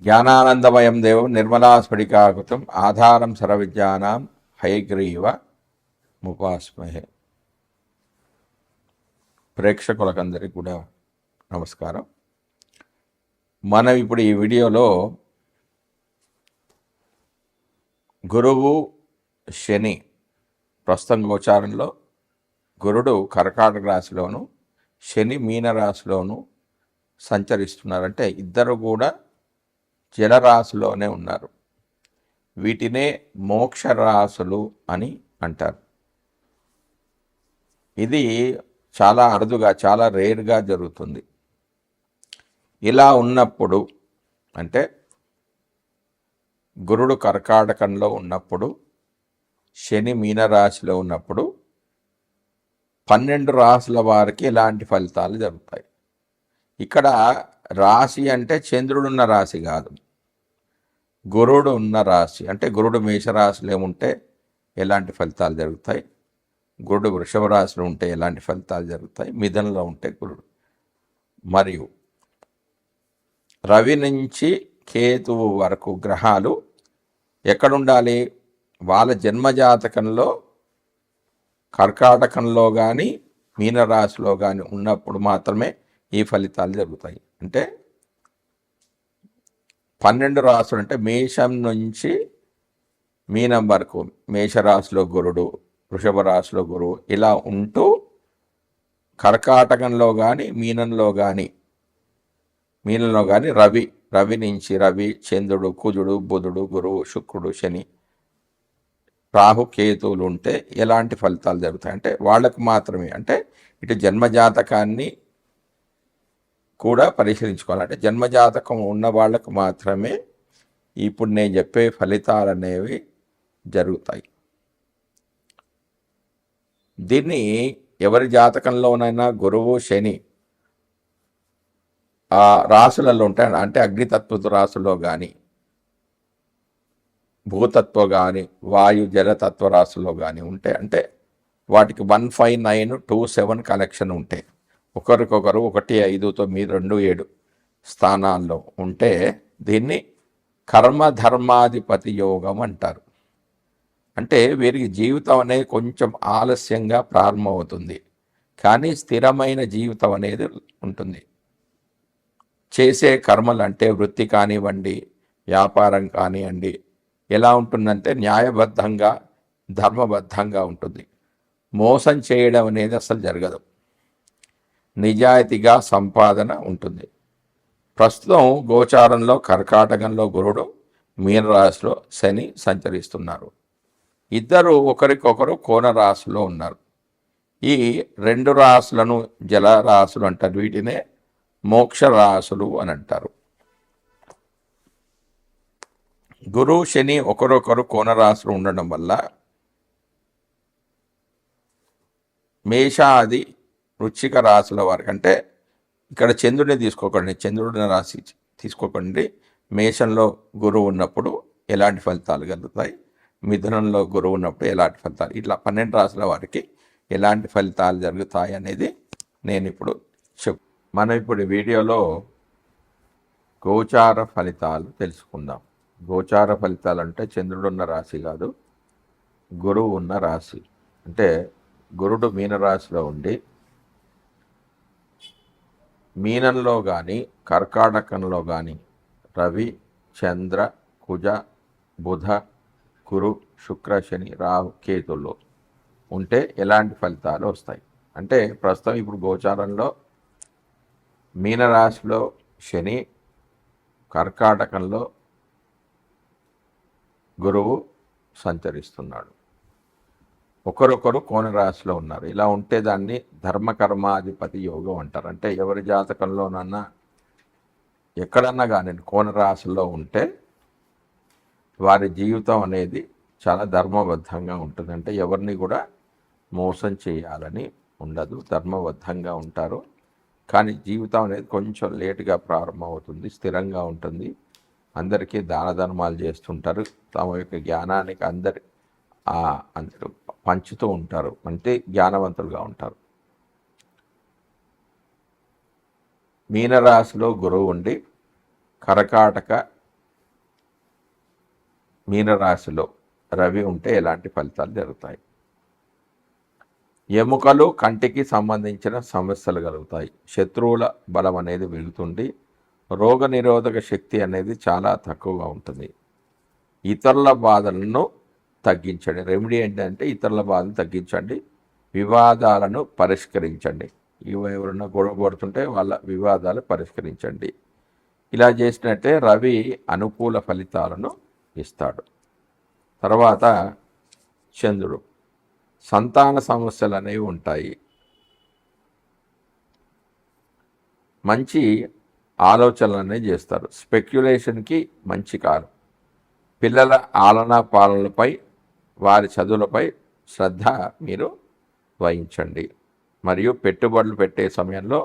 జ్ఞానానందమయం దేవం నిర్మలాస్ఫటికాకృతం ఆధారం సర్వవిద్యానాం హయగ్రీవ ముపాస్మహే. ప్రేక్షకులకందరికీ కూడా నమస్కారం. మనం ఇప్పుడు ఈ వీడియోలో గురువు శని ప్రస్తుతం గోచారంలో గురుడు కర్కాటక రాశిలోను శని మీన రాశిలోను సంచరిస్తున్నారంటే ఇద్దరు కూడా జలరాశిలోనే ఉన్నారు. వీటినే మోక్ష రాశులు అని అంటారు. ఇది చాలా అరుదుగా చాలా రేర్గా జరుగుతుంది. ఇలా ఉన్నప్పుడు అంటే గురుడు కర్కాటకంలో ఉన్నప్పుడు శని మీనరాశిలో ఉన్నప్పుడు 12 రాశుల వారికి ఇలాంటి ఫలితాలు జరుగుతాయి. ఇక్కడ రాశి అంటే చంద్రుడున్న రాశి కాదు, గురుడు ఉన్న రాశి. అంటే గురుడు మేషరాశిలో ఉంటే ఎలాంటి ఫలితాలు జరుగుతాయి, గురుడు వృషభ రాశిలో ఉంటే ఎలాంటి ఫలితాలు జరుగుతాయి, మిథునంలో ఉంటే గురుడు. మరియు రవి నుంచి కేతువు వరకు గ్రహాలు ఎక్కడుండాలి? వాళ్ళ జన్మజాతకంలో కర్కాటకంలో కానీ మీనరాశిలో కానీ ఉన్నప్పుడు మాత్రమే ఈ ఫలితాలు జరుగుతాయి. అంటే 12 రాశులు అంటే మేషం నుంచి మీనం వరకు, మేషరాశిలో గురుడు, వృషభ రాశిలో గురువు ఇలా ఉంటూ కర్కాటకంలో కానీ మీనంలో కానీ రవి నుంచి రవి, చంద్రుడు, కుజుడు, బుధుడు, గురువు, శుక్రుడు, శని, రాహు, కేతువులు ఉంటే ఎలాంటి ఫలితాలు జరుగుతాయి అంటే వాళ్ళకు మాత్రమే. అంటే ఇటు జన్మజాతకాన్ని కూడా పరిశీలించుకోవాలి. అంటే జన్మజాతకం ఉన్న వాళ్ళకు మాత్రమే ఇప్పుడు నేను చెప్పే ఫలితాలు అనేవి జరుగుతాయి. దీన్ని ఎవరి జాతకంలోనైనా గురువు శని ఆ రాశులలో ఉంటాయి. అంటే అగ్నితత్వ రాశుల్లో కానీ, భూతత్వ కానీ, వాయు జలతత్వ రాశుల్లో కానీ ఉంటే, అంటే వాటికి 1, 5, 9, 2, 7 కనెక్షన్ ఉంటే, ఒకరికొకరు 1, 5, 9, 2, 7 స్థానాల్లో ఉంటే దీన్ని కర్మధర్మాధిపతి యోగం అంటారు. అంటే వీరికి జీవితం అనేది కొంచెం ఆలస్యంగా ప్రారంభమవుతుంది, కానీ స్థిరమైన జీవితం అనేది ఉంటుంది. చేసే కర్మలు అంటే వృత్తి కానివ్వండి, వ్యాపారం కానివ్వండి, ఎలా ఉంటుందంటే న్యాయబద్ధంగా ధర్మబద్ధంగా ఉంటుంది. మోసం చేయడం అనేది అసలు జరగదు. నిజాయితీగా సంపాదన ఉంటుంది. ప్రస్తుతం గోచారంలో కర్కాటకంలో గురుడు, మీనరాశిలో శని సంచరిస్తున్నారు. ఇద్దరు ఒకరికొకరు కోణ రాశిలో ఉన్నారు. ఈ 2 రాశులను జలరాశులు అంటారు. వీటినే మోక్ష రాశులు అని అంటారు. గురు శని ఒకరొకరు కోణరాశులు ఉండడం వల్ల మేషాది వృశ్చిక రాశుల వారికి, అంటే ఇక్కడ చంద్రుడిని తీసుకోకండి, చంద్రుడిని రాశి తీసుకోకండి. మేషంలో గురువు ఉన్నప్పుడు ఎలాంటి ఫలితాలు కలుగుతాయి, మిథునంలో గురువు ఉన్నప్పుడు ఎలాంటి ఫలితాలు, ఇట్లా 12 రాశుల వారికి ఎలాంటి ఫలితాలు జరుగుతాయి అనేది నేను ఇప్పుడు మనం ఇప్పుడు వీడియోలో గోచార ఫలితాలు తెలుసుకుందాం. గోచార ఫలితాలు అంటే చంద్రుడు ఉన్న రాశి కాదు, గురువు ఉన్న రాశి. అంటే గురుడు మీనరాశిలో ఉండి మీనంలో కానీ కర్కాటకంలో కానీ రవి, చంద్ర, కుజ, బుధ, గురు, శుక్ర, శని, రాహు, కేతుల్లో ఉంటే ఎలాంటి ఫలితాలు వస్తాయి అంటే ప్రస్తుతం ఇప్పుడు గోచారంలో మీనరాశిలో శని, కర్కాటకంలో గురువు సంచరిస్తున్నాడు. ఒకరొకరు కోణరాశిలో ఉన్నారు. ఇలా ఉంటే దాన్ని ధర్మకర్మాధిపతి యోగం అంటారు. అంటే ఎవరి జాతకంలోనన్నా ఎక్కడన్నా కానీ కోణరాశిలో ఉంటే వారి జీవితం అనేది చాలా ధర్మబద్ధంగా ఉంటుంది. అంటే ఎవరిని కూడా మోసం చేయాలని ఉండదు, ధర్మబద్ధంగా ఉంటారు. కానీ జీవితం అనేది కొంచెం లేటుగా ప్రారంభమవుతుంది, స్థిరంగా ఉంటుంది. అందరికీ దాన ధర్మాలు చేస్తుంటారు, తమ యొక్క జ్ఞానానికి అందరు పంచుతూ ఉంటారు, అంటే జ్ఞానవంతులుగా ఉంటారు. మీనరాశిలో గురువు ఉండి కర్కాటక మీనరాశిలో రవి ఉంటే ఎలాంటి ఫలితాలు జరుగుతాయి? ఎముకలు కంటికి సంబంధించిన సమస్యలు కలుగుతాయి. శత్రువుల బలం అనేది వెళుతుంది. రోగనిరోధక శక్తి అనేది చాలా తక్కువగా ఉంటుంది. ఇతరుల బాధలను తగ్గించండి. రెమెడీ ఏంటంటే ఇతరుల బాధను తగ్గించండి, వివాదాలను పరిష్కరించండి. ఎవరైనా గొడవ పడుతుంటే వాళ్ళ వివాదాలు పరిష్కరించండి. ఇలా చేసినట్టే రవి అనుకూల ఫలితాలను ఇస్తాడు. తర్వాత చంద్రుడు, సంతాన సమస్యలు అనేవి ఉంటాయి. మంచి ఆలోచనలు అనేవి చేస్తారు. స్పెక్యులేషన్కి మంచి కాలం. పిల్లల ఆలనా పాలనలపై, వారి చదువులపై శ్రద్ధ మీరు వహించండి. మరియు పెట్టుబడులు పెట్టే సమయంలో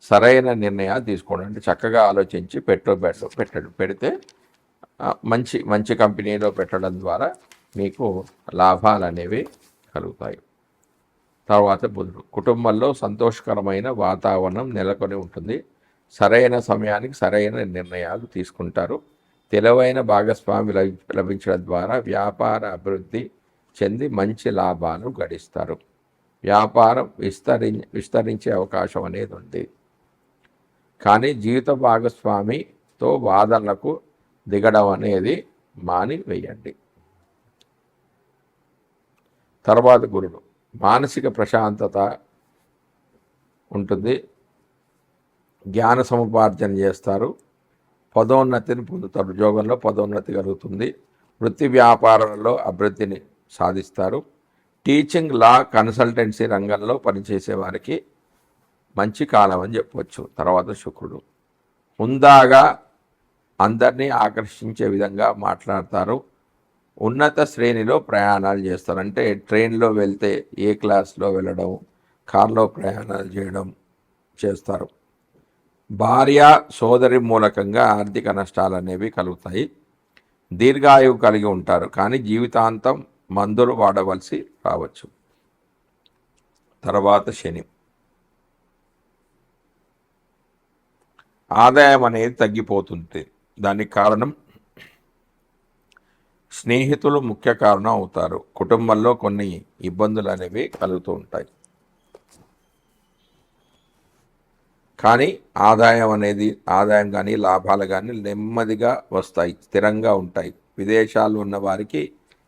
సరైన నిర్ణయాలు తీసుకోండి. అంటే చక్కగా ఆలోచించి పెడితే మంచి మంచి కంపెనీలో పెట్టడం ద్వారా మీకు లాభాలు అనేవి కలుగుతాయి. తర్వాత బుధుడు, కుటుంబంలో సంతోషకరమైన వాతావరణం నెలకొని ఉంటుంది. సరైన సమయానికి సరైన నిర్ణయాలు తీసుకుంటారు. తెలివైన భాగస్వామి లభించడం ద్వారా వ్యాపార అభివృద్ధి చెంది మంచి లాభాలు గడిస్తారు. వ్యాపారం విస్తరించే అవకాశం అనేది ఉంది. కానీ జీవిత భాగస్వామితో వాదనలకు దిగడం అనేది మానివేయండి. తర్వాత గురుడు, మానసిక ప్రశాంతత ఉంటుంది. జ్ఞాన సముపార్జన చేస్తారు. పదోన్నతిని పొందుతారు. ఉద్యోగంలో పదోన్నతి కలుగుతుంది. వృత్తి వ్యాపారాలలో అభివృద్ధిని సాధిస్తారు. టీచింగ్, లా, కన్సల్టెన్సీ రంగంలో పనిచేసే వారికి మంచి కాలం అని చెప్పవచ్చు. తర్వాత శుక్రుడు, హుందాగా అందరినీ ఆకర్షించే విధంగా మాట్లాడతారు. ఉన్నత శ్రేణిలో ప్రయాణాలు చేస్తారు. అంటే ట్రైన్లో వెళ్తే ఏ క్లాస్లో వెళ్ళడం, కార్లో ప్రయాణాలు చేయడం చేస్తారు. భార్య, సోదరి మూలకంగా ఆర్థిక నష్టాలు అనేవి కలుగుతాయి. దీర్ఘాయువు కలిగి ఉంటారు, కానీ జీవితాంతం మందులు వాడవలసి రావచ్చు. తర్వాత శని, ఆదాయం అనేది తగ్గిపోతుంది. దానికి కారణం స్నేహితులు ముఖ్య కారణం అవుతారు. కుటుంబంలో కొన్ని ఇబ్బందులు అనేవి కలుగుతూ ఉంటాయి. కానీ ఆదాయం కానీ లాభాలు కానీ నెమ్మదిగా వస్తాయి, స్థిరంగా ఉంటాయి. విదేశాలు ఉన్న వారికి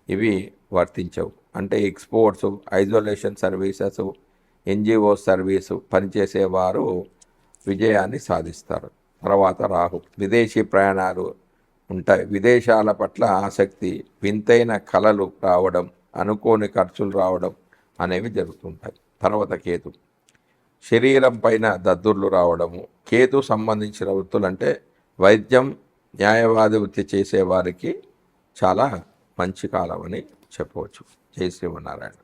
ఇవి వర్తించవు. అంటే exports, isolation services, NGO service పనిచేసేవారు విజయాన్ని సాధిస్తారు. తర్వాత రాహు, విదేశీ ప్రయాణాలు ఉంటాయి. విదేశాల పట్ల ఆసక్తి, వింతైన కళలు రావడం, అనుకోని ఖర్చులు రావడం అనేవి జరుగుతుంటాయి. తర్వాత కేతు, శరీరం పైన దద్దుర్లు రావడము. కేతు సంబంధించిన వృత్తులు అంటే వైద్యం, న్యాయవాది వృత్తి చేసేవారికి చాలా మంచి కాలం అని చెప్పవచ్చు. జై శ్రీమన్నారాయణ.